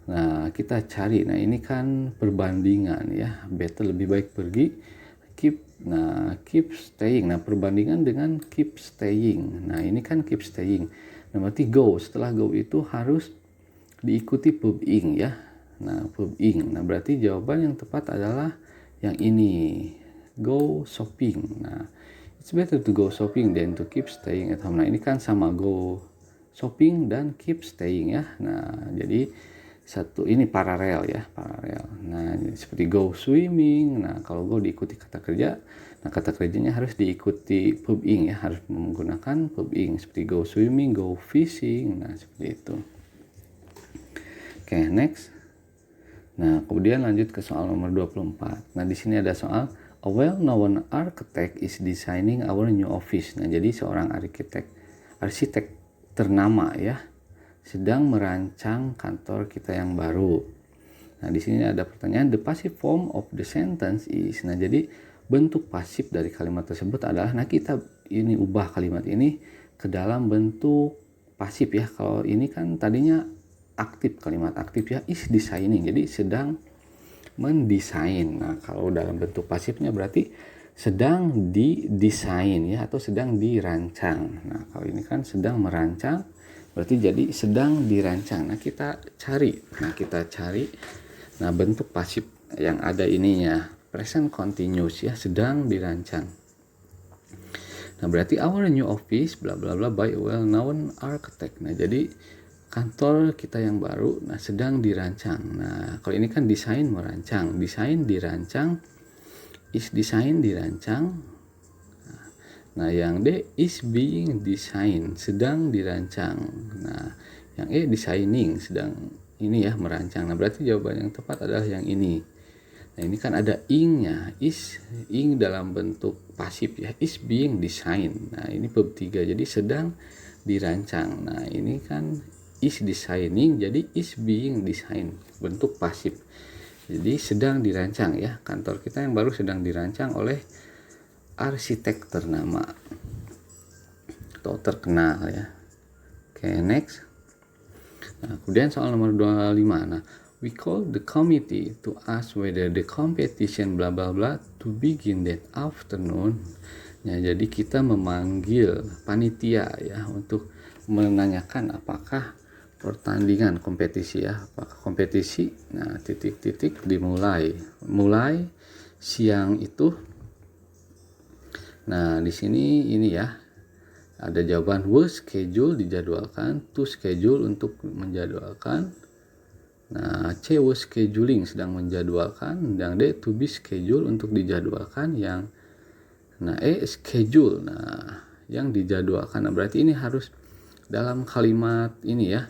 [SPEAKER 1] Nah, kita cari. Nah, ini kan perbandingan ya, better lebih baik pergi, keep staying. Nah, perbandingan dengan keep staying. Nah, ini kan keep staying. Nah, berarti go, setelah go itu harus diikuti verb ing ya. Nah, verb ing. Nah, berarti jawaban yang tepat adalah yang ini, go shopping. Nah, it's better to go shopping than to keep staying at home. Nah, ini kan sama, go shopping dan keep staying ya. Nah, jadi satu ini paralel ya, paralel. Nah, seperti go swimming. Nah, kalau go diikuti kata kerja, nah kata kerjanya harus diikuti verb ing ya, harus menggunakan verb ing seperti go swimming, go fishing. Nah, seperti itu. Oke, next. Nah, kemudian lanjut ke soal nomor 24. Nah, di sini ada soal a well-known architect is designing our new office. Nah, jadi seorang arsitek ternama ya sedang merancang kantor kita yang baru. Nah, di sini ada pertanyaan, the passive form of the sentence is. Nah, jadi bentuk pasif dari kalimat tersebut adalah, nah kita ini ubah kalimat ini ke dalam bentuk pasif ya. Kalau ini kan tadinya aktif, kalimat aktif ya, is designing, jadi sedang mendesain. Nah, kalau dalam bentuk pasifnya berarti sedang didesain ya, atau sedang dirancang. Nah, kalau ini kan sedang merancang, berarti jadi sedang dirancang. Nah, kita cari. Nah, bentuk pasif yang ada ininya present continuous ya, sedang dirancang. Nah, berarti our new office bla bla bla by a well known architect. Nah, jadi kantor kita yang baru sedang dirancang. Nah, kalau ini kan desain merancang, desain dirancang, is design dirancang. Nah, yang D is being design, sedang dirancang. Nah, yang E designing, sedang ini ya merancang. Nah, berarti jawaban yang tepat adalah yang ini. Nah, ini kan ada ing-nya, is ing dalam bentuk pasif ya, is being design. Nah, ini bab 3, jadi sedang dirancang. Nah, ini kan is designing, jadi is being design, bentuk pasif. Jadi sedang dirancang ya, kantor kita yang baru sedang dirancang oleh arsitek ternama atau terkenal ya. Oke, next. Nah, kemudian soal nomor 25. Nah, we call the committee to ask whether the competition bla bla bla to begin that afternoon. Ya, jadi kita memanggil panitia ya untuk menanyakan apakah pertandingan kompetisi ya, apakah kompetisi titik-titik dimulai siang itu. Nah, di sini ini ya, ada jawaban was schedule dijadwalkan, to schedule untuk menjadwalkan. Nah, C was scheduling sedang menjadwalkan, yang D to be schedule untuk dijadwalkan, yang E schedule yang dijadwalkan. Nah, berarti ini harus dalam kalimat ini ya,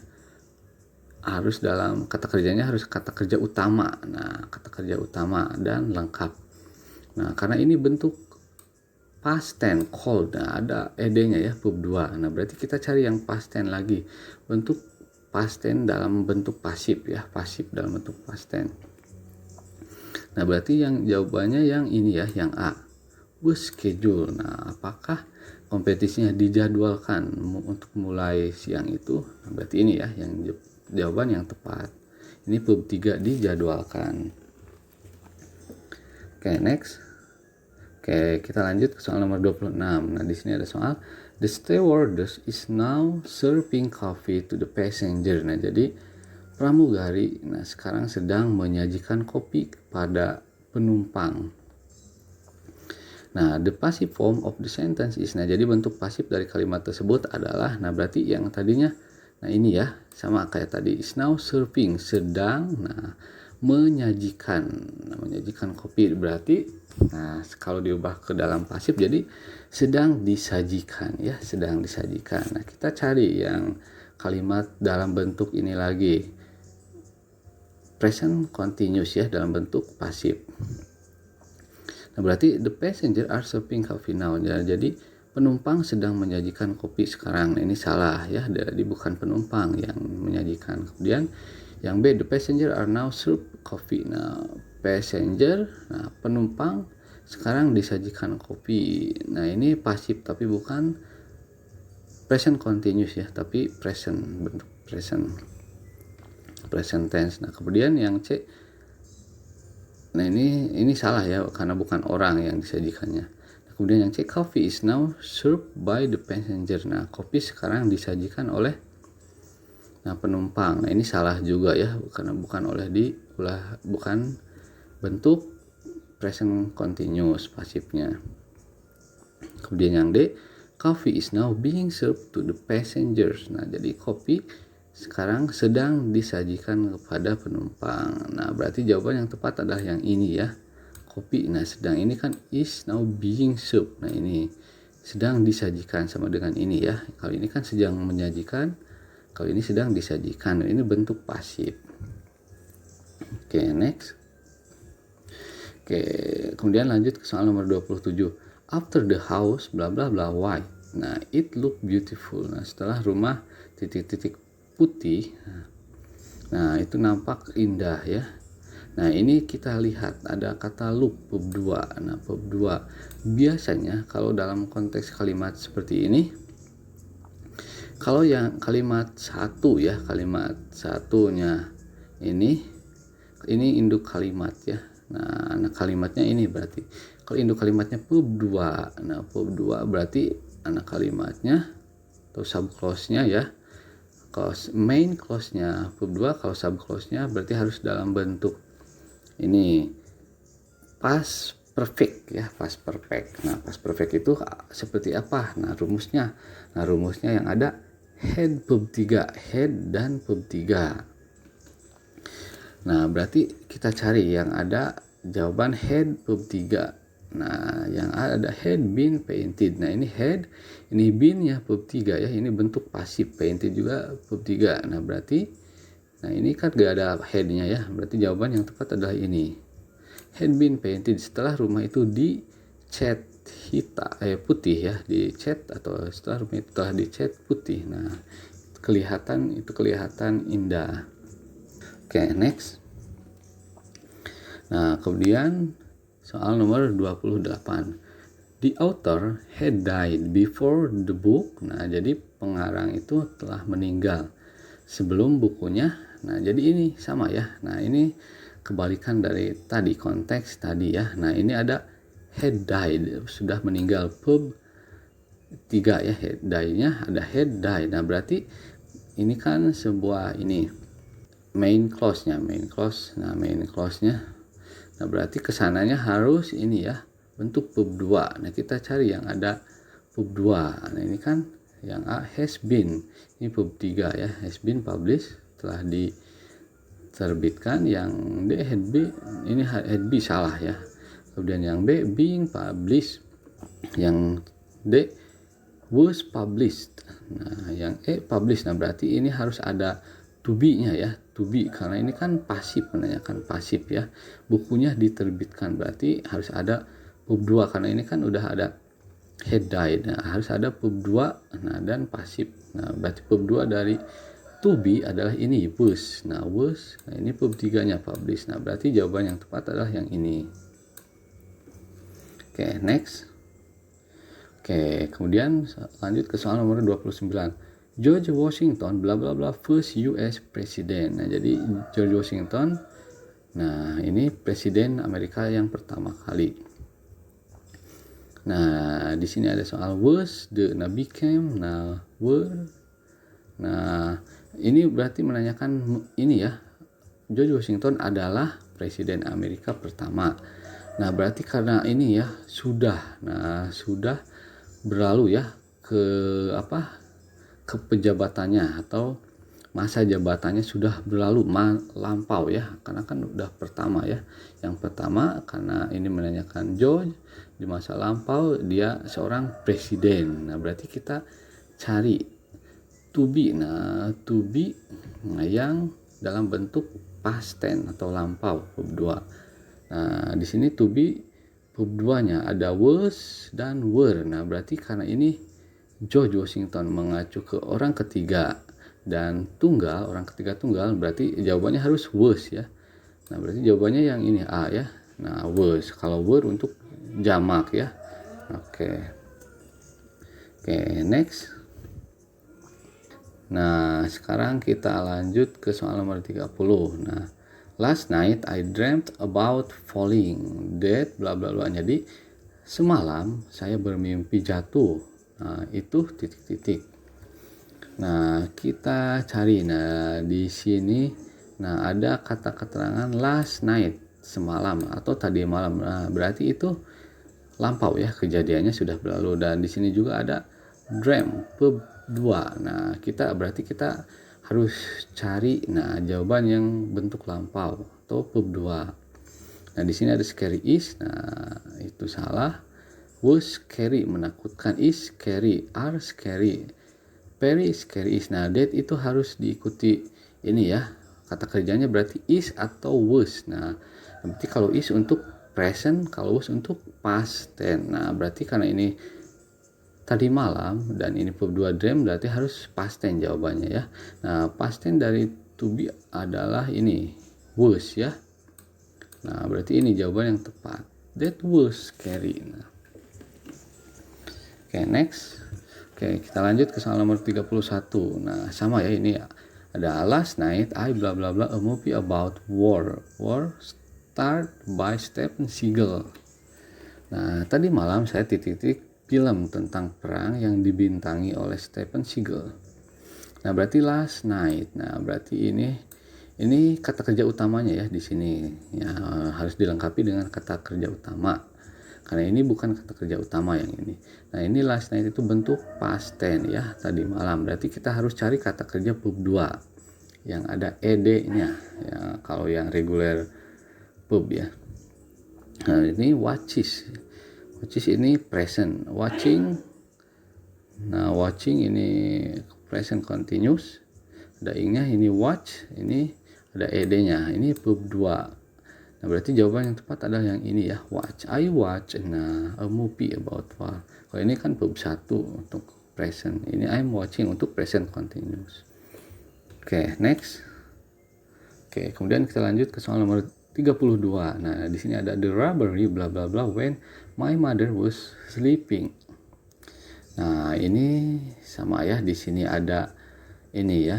[SPEAKER 1] harus dalam kata kerjanya harus kata kerja utama. Nah, kata kerja utama dan lengkap. Nah, karena ini bentuk past tense called, ada ed-nya ya, bab 2. Nah, berarti kita cari yang past tense lagi, bentuk past tense dalam bentuk pasif ya, pasif dalam bentuk past tense. Nah, berarti yang jawabannya yang ini ya, yang A, was schedule. Nah, apakah kompetisinya dijadwalkan untuk mulai siang itu? Nah, berarti ini ya yang jawaban yang tepat. Ini bab 3 dijadwalkan. Oke, next. Oke, kita lanjut ke soal nomor 26. Nah, di sini ada soal the stewardess is now serving coffee to the passenger. Nah, jadi pramugari sekarang sedang menyajikan kopi kepada penumpang. Nah, the passive form of the sentence is, jadi bentuk pasif dari kalimat tersebut adalah, berarti yang tadinya ini ya, sama kayak tadi, is now serving, sedang menyajikan kopi, berarti kalau diubah ke dalam pasif jadi sedang disajikan ya, sedang disajikan. Nah, kita cari yang kalimat dalam bentuk ini lagi, present continuous ya, dalam bentuk pasif. Nah, berarti the passenger are serving coffee now. Jadi penumpang sedang menyajikan kopi sekarang. Nah, ini salah ya, jadi bukan penumpang yang menyajikan. Kemudian yang B, the passenger are now served coffee. Nah, passenger, penumpang sekarang disajikan kopi. Nah, ini pasif tapi bukan present continuous ya, tapi present, bentuk present tense. Nah, kemudian yang C, ini salah ya, karena bukan orang yang disajikannya. Nah, kemudian yang C, coffee is now served by the passenger. Nah, kopi sekarang disajikan oleh penumpang. Nah, ini salah juga ya, karena bukan bukan bentuk present continuous pasifnya. Kemudian yang D, coffee is now being served to the passengers. Nah, jadi kopi sekarang sedang disajikan kepada penumpang. Nah, berarti jawaban yang tepat adalah yang ini ya, kopi. Nah, sedang ini kan is now being served. Nah, ini sedang disajikan, sama dengan ini ya. Kalau ini kan sedang menyajikan, kalau ini sedang disajikan. Nah, ini bentuk pasif. Oke, next. Oke, kemudian lanjut ke soal nomor 27. After the house bla bla bla white. Nah, it look beautiful. Nah, setelah rumah titik-titik putih, nah itu nampak indah ya. Nah, ini kita lihat ada kata look bab 2. Nah, bab 2 biasanya kalau dalam konteks kalimat seperti ini, Kalau yang kalimat satu ya, kalimat satunya ini induk kalimat ya. Nah, anak kalimatnya ini berarti. Kalau induk kalimatnya pub 2. Nah, pub 2 berarti anak kalimatnya atau sub clause-nya ya. Kalau main clause-nya pub 2, kalau sub clause-nya berarti harus dalam bentuk ini past perfect ya, past perfect. Nah, past perfect itu seperti apa? Nah, rumusnya yang ada head pub 3, head dan pub 3. Nah, berarti kita cari yang ada jawaban head pub 3. Nah, yang ada head been painted. Nah, ini head, ini been ya pub 3 ya. Ini bentuk pasif, painted juga pub 3. Nah, berarti ini kan gak ada headnya ya. Berarti jawaban yang tepat adalah ini. Head been painted, setelah rumah itu dicat putih ya, dicat atau setelah rumah itu telah dicat putih. Nah, kelihatan indah. Oke, next. Nah, kemudian soal nomor 28. The author had died before the book. Nah, jadi pengarang itu telah meninggal sebelum bukunya. Nah, jadi ini sama ya. Nah, ini kebalikan dari tadi, konteks tadi ya. Nah, ini ada had died, sudah meninggal, pub 3 ya, had die-nya ada had died. Nah, berarti ini kan sebuah main clause-nya. Nah, main clause-nya. Nah, berarti kesananya harus ini ya, bentuk pub 2. Nah, kita cari yang ada pub 2. Nah, ini kan yang A has been. Ini pub 3 ya, has been published, telah diterbitkan. Yang D had been, ini had be salah ya. Kemudian yang B being published. Yang D was published. Nah, yang E published. Nah, berarti ini harus ada to be-nya ya, to be, karena ini kan pasif, menanyakan pasif ya. Bukunya diterbitkan, berarti harus ada pub 2 karena ini kan udah ada had died. Nah, harus ada pub 2. Nah, dan pasif. Nah, berarti pub 2 dari to be adalah ini was. Nah, was. Nah, ini pub 3-nya publish. Nah, berarti jawaban yang tepat adalah yang ini. Oke, next. Oke, kemudian lanjut ke soal nomor 29. George Washington bla bla bla first US President. Nah, jadi George Washington, nah ini presiden Amerika yang pertama kali. Nah, di sini ada soal was, the, nah became, nah were. Nah, ini berarti menanyakan ini ya, George Washington adalah presiden Amerika pertama. Nah, berarti karena ini ya sudah berlalu ya ke pejabatannya atau masa jabatannya sudah berlalu, lampau ya, karena kan udah pertama ya. Yang pertama karena ini menanyakan George di masa lampau dia seorang presiden. Nah, berarti kita cari to be. Nah, to be yang dalam bentuk past tense atau lampau pub 2. Nah, di sini to be pub 2-nya ada was dan were. Nah, berarti karena ini George Washington mengacu ke orang ketiga dan tunggal, orang ketiga tunggal, berarti jawabannya harus was ya. Nah, berarti jawabannya yang ini A ya. Nah, was. Kalau were untuk jamak ya. Oke, next. Nah, sekarang kita lanjut ke soal nomor 30. Nah, last night I dreamt about falling dead bla bla bla. Jadi semalam saya bermimpi jatuh. Nah, itu titik-titik. Nah, kita cari. Nah, di sini ada kata keterangan last night, semalam atau tadi malam. Nah, berarti itu lampau ya, kejadiannya sudah berlalu. Dan di sini juga ada dream pub 2. Nah, berarti kita harus cari jawaban yang bentuk lampau atau pub 2. Nah, di sini ada scary is. Nah, itu salah. Was scary, menakutkan. Is scary, are scary, very scary is. Nah, that itu harus diikuti ini ya, kata kerjanya berarti is atau was. Nah, berarti kalau is untuk present, kalau was untuk past tense. Nah, berarti karena ini tadi malam dan ini pub 2 dream, berarti harus past tense jawabannya ya. Nah, past tense dari to be adalah ini was ya. Nah, berarti ini jawaban yang tepat. That was scary. Nah, oke, next. Oke, kita lanjut ke soal nomor 31. Nah, sama ya, ini ada last night I bla bla bla a movie about war. War starred by Stephen Seagal. Nah, tadi malam saya titik-titik film tentang perang yang dibintangi oleh Stephen Seagal. Nah, berarti last night. Nah, berarti ini kata kerja utamanya ya di sini. Ya, harus dilengkapi dengan kata kerja utama. Karena ini bukan kata kerja utama yang ini. Nah, ini last night itu bentuk past tense ya, tadi malam. Berarti kita harus cari kata kerja verb 2 yang ada ed-nya. Ya, kalau yang reguler verb ya. Nah, ini watches. Watches ini present. Watching. Nah, watching ini present continuous. Ada ing-nya, ini watch, ini ada ed-nya. Ini verb 2. Nah, berarti jawaban yang tepat adalah yang ini ya, watch. I watch a movie about war. Kalau ini kan verb 1 untuk present. Ini I'm watching untuk present continuous. Oke, next. Oke, kemudian kita lanjut ke soal nomor 32. Nah, di sini ada the robbery bla bla bla when my mother was sleeping. Nah, ini sama ya, di sini ada ini ya,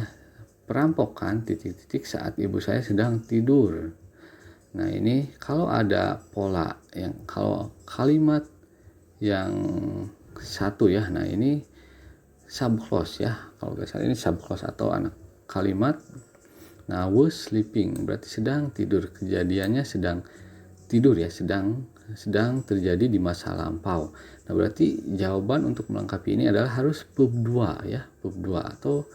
[SPEAKER 1] perampokan titik-titik saat ibu saya sedang tidur. Nah, ini kalau ada pola yang kalau kalimat yang satu ya. Nah, ini subclause ya. Kalau nggak salah ini subclause atau anak kalimat. Nah, was sleeping berarti sedang tidur. Kejadiannya sedang tidur ya, sedang terjadi di masa lampau. Nah, berarti jawaban untuk melengkapi ini adalah harus verb 2 ya, verb 2 atau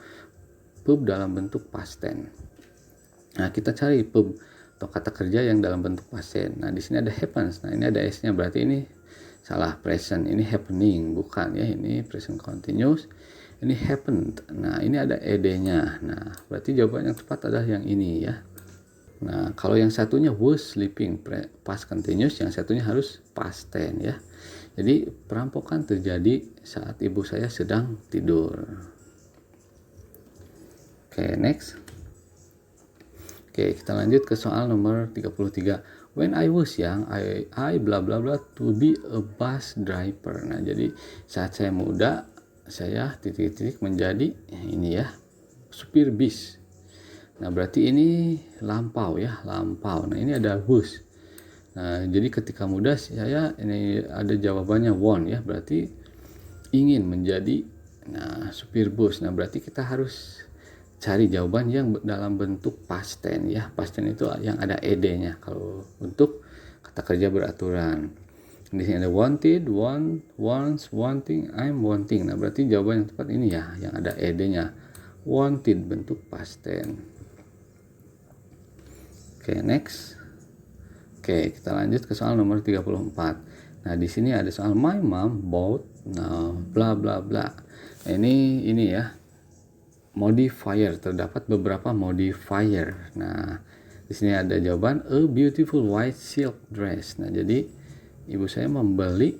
[SPEAKER 1] verb dalam bentuk past tense. Nah, kita cari verb atau kata kerja yang dalam bentuk past tense. Nah, di sini ada happens. Nah, ini ada s-nya, berarti ini salah, present. Ini happening, bukan ya, ini present continuous. Ini happened. Nah, ini ada ed-nya. Nah, berarti jawaban yang tepat adalah yang ini ya. Nah, kalau yang satunya was sleeping, past continuous, yang satunya harus past tense ya. Jadi, perampokan terjadi saat ibu saya sedang tidur. Oke, next. Oke, kita lanjut ke soal nomor 33. When I was young, I bla bla bla to be a bus driver. Nah, jadi saat saya muda, saya titik-titik menjadi ini ya, supir bis. Nah, berarti ini lampau ya, lampau. Nah, ini ada was. Nah, jadi ketika muda saya ini ada jawabannya want ya, berarti ingin menjadi supir bus. Nah, berarti kita harus cari jawaban yang dalam bentuk past tense ya. Past tense itu yang ada ed-nya kalau untuk kata kerja beraturan. Di sini ada wanted, wants, wanting, I'm wanting. Nah, berarti jawaban yang tepat ini ya, yang ada ed-nya. Wanted bentuk past tense. Oke, next. Oke, kita lanjut ke soal nomor 34. Nah, di sini ada soal my mom bought bla bla bla. Nah, ini ya, modifier, terdapat beberapa modifier. Nah, di sini ada jawaban a beautiful white silk dress. Nah, jadi ibu saya membeli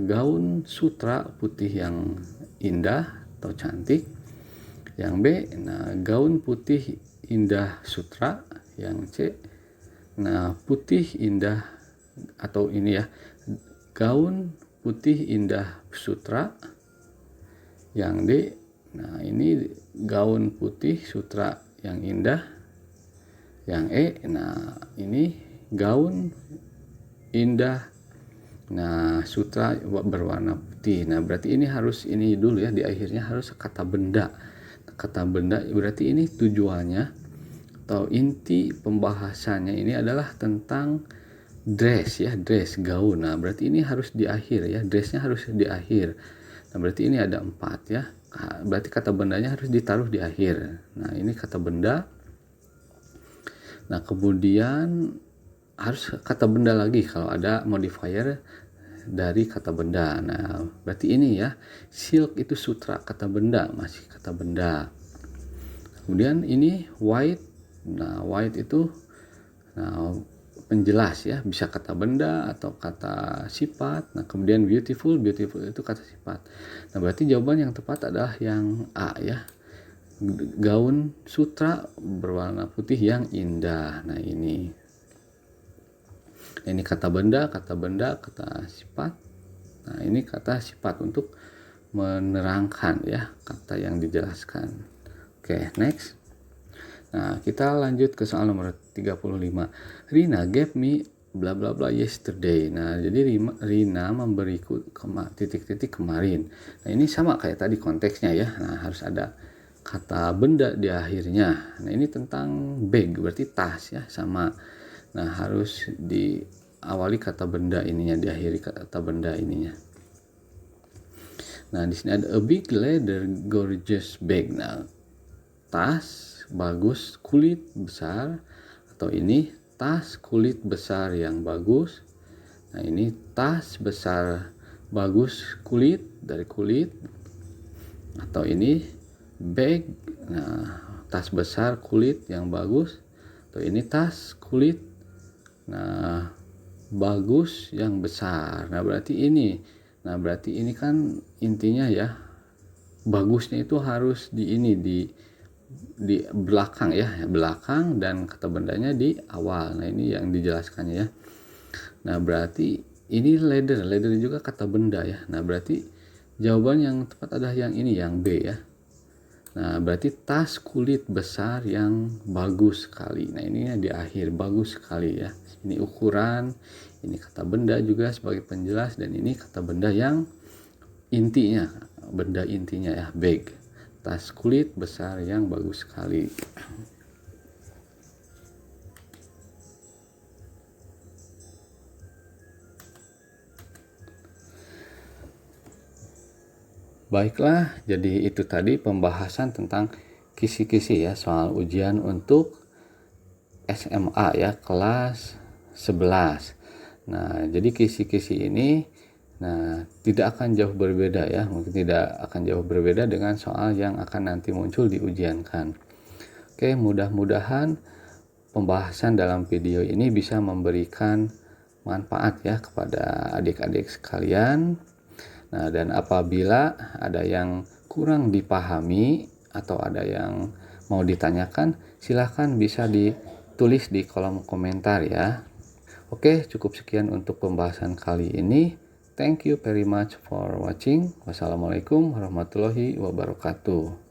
[SPEAKER 1] gaun sutra putih yang indah atau cantik. Yang B, gaun putih indah sutra. Yang C, putih indah atau ini ya, gaun putih indah sutra. Yang D, ini gaun putih sutra yang indah. Yang E, ini gaun indah sutra berwarna putih. Nah, berarti ini harus ini dulu ya, di akhirnya harus kata benda. Kata benda berarti ini tujuannya atau inti pembahasannya ini adalah tentang dress ya, dress, gaun. Nah, berarti ini harus di akhir ya, dressnya harus di akhir. Nah, berarti ini ada 4 ya. Berarti kata bendanya harus ditaruh di akhir. Nah, ini kata benda. Nah, kemudian harus kata benda lagi kalau ada modifier dari kata benda. Nah, berarti ini ya, silk itu sutra, kata benda, masih kata benda. Kemudian ini white. Nah, white itu penjelas ya, bisa kata benda atau kata sifat. Nah, kemudian beautiful itu kata sifat. Nah, berarti jawaban yang tepat adalah yang A ya, gaun sutra berwarna putih yang indah. Nah, ini kata benda, kata sifat. Nah, ini kata sifat untuk menerangkan ya kata yang dijelaskan. Oke, next. Nah, kita lanjut ke soal nomor 35. Rina gave me bla bla bla yesterday. Nah, jadi Rina memberiku titik-titik kemarin. Nah, ini sama kayak tadi konteksnya ya. Nah, harus ada kata benda di akhirnya. Nah, ini tentang bag, berarti tas ya, sama. Nah, harus diawali kata benda ininya, diakhiri kata benda ininya. Nah, di sini ada a big leather gorgeous bag. Nah, tas bagus kulit besar, atau ini tas kulit besar yang bagus. Nah, ini tas besar bagus kulit dari kulit, atau ini bag, nah tas besar kulit yang bagus, atau ini tas kulit nah bagus yang besar. Nah, berarti ini kan intinya ya, bagusnya itu harus di belakang ya, belakang, dan kata bendanya di awal. Nah, ini yang dijelaskannya ya. Nah, berarti ini leather juga kata benda ya. Nah, berarti jawaban yang tepat adalah yang ini, yang B ya. Nah, berarti tas kulit besar yang bagus sekali. Nah, ini di akhir, bagus sekali ya. Ini ukuran, ini kata benda juga sebagai penjelas, dan ini kata benda yang intinya, benda intinya ya, bag. Tas kulit besar yang bagus sekali. Baiklah, jadi itu tadi pembahasan tentang kisi-kisi ya, soal ujian untuk SMA ya, kelas 11. Nah, jadi kisi-kisi ini tidak akan jauh berbeda ya, mungkin tidak akan jauh berbeda dengan soal yang akan nanti muncul di ujiankan. Oke, mudah-mudahan pembahasan dalam video ini bisa memberikan manfaat ya kepada adik-adik sekalian. Nah, dan apabila ada yang kurang dipahami atau ada yang mau ditanyakan, silahkan bisa ditulis di kolom komentar ya. Oke, cukup sekian untuk pembahasan kali ini. Thank you very much for watching. Wassalamualaikum warahmatullahi wabarakatuh.